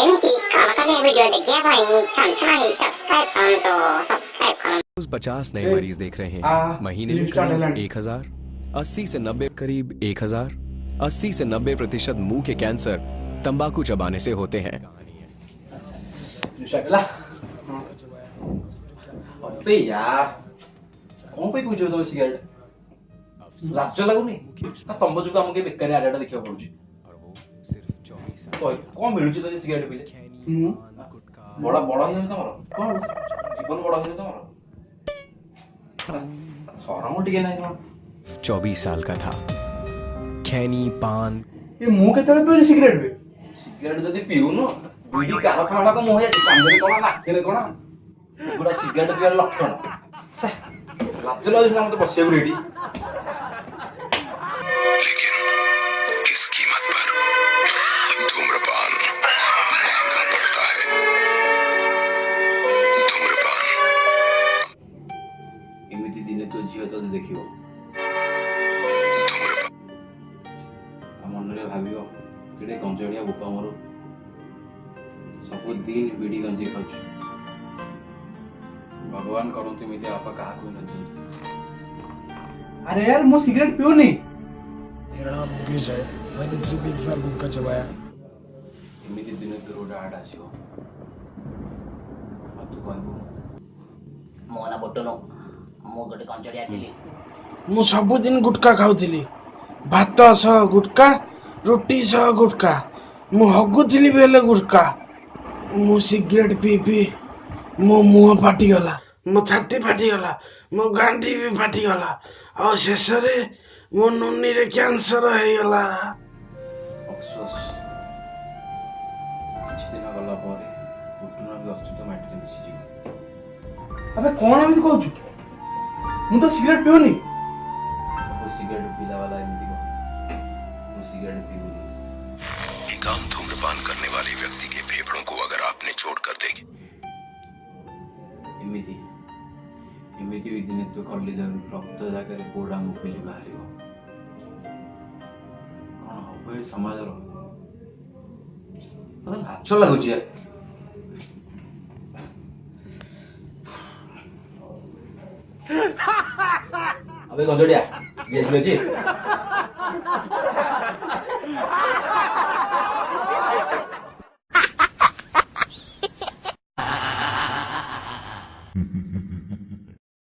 एमती कलकत्ता वीडियो देखिए भाई छन सब्सक्राइब करो 50 नए मरीज देख रहे हैं महीने में करीब 1000 80 से 90 करीब 1000 80 से 90% मुंह के कैंसर तंबाकू चबाने से होते हैं। अबे यार कौन पे पूछो तुम सिगरेट लाज लागुनी ना तंब जो हमके बेकारी आडाटा देखियो पड़ुची कौन मिलुची तो सिगरेट पीले बड़ा बड़ा ही तमर कौन जीवन बड़ा ही तमर शरम टिके नहीं 24 साल का था। खैनी पान ये मुंह केतले पे सिगरेट पे सिगरेट जदी पीउनो बीडी कारखाना को मुंह या कांदरे कोना नाकरे कोना एगुडा सिगरेट पियर लक्षण लाज लागुनी ना मते बसिया रेडी किस कीमत पर धूम्रपान महंगा पड़ता है। धूम्रपान एमिति दिने तो झियो तो देखियो मनरे भाबियो केडे कंजड़िया बुका मोर सब दिन बीड़ी गंजी खाऊँ भगवान करंतु मिते आपा कहा को न अरे यार मो सिगरेट पियो नहीं मेरा नाम मुकेश है मैंने सिर्फ एक साल गुटखा चबाया एमिति दिन तो रोड आड आसियो तू कहबो मोना बटनो मो गोटे कंचड़िया थिली ମୁଁ ସବୁଦିନ ଗୁଟକା ଖାଉଥିଲି ଭାତ ସହ ଗୁଟକା ରୁଟି ସହ ଗୁଟକା ମୁଁ ହଗୁଥିଲି ବି ହେଲେ ଗୁଟକା ମୁଁ ସିଗାରେଟ ପିଇ ପିଇ ମୋ ମୁହଁ ଫାଟିଗଲା ମୋ ଛାତି ଫାଟିଗଲା ମୋ ଗାଣ୍ଡି ବି ଫାଟିଗଲା ଆଉ ଶେଷରେ ମୋ ନୁନିରେ କ୍ୟାନ୍ସର ହେଇଗଲା। अफसोस कुछ दिन गला पर उठुना भी अस्तित्व माटी मिसी जीव अबे कौन एमती कहू मु तो सिगरेट पियोनी सब सिगरेट पीला वाला एमती को मु सिगरेट पीऊनी एक आम धूम्रपान करने वाले व्यक्ति के फेफड़ों को अगर आपने चोट कर देगी एमती एमती भी दिन तो कल्ली रक्त जाकर कोड़ा मुखिली बाहर कौन हम ए समाज लाज लगुच अबे गंजड़िया देखियो जी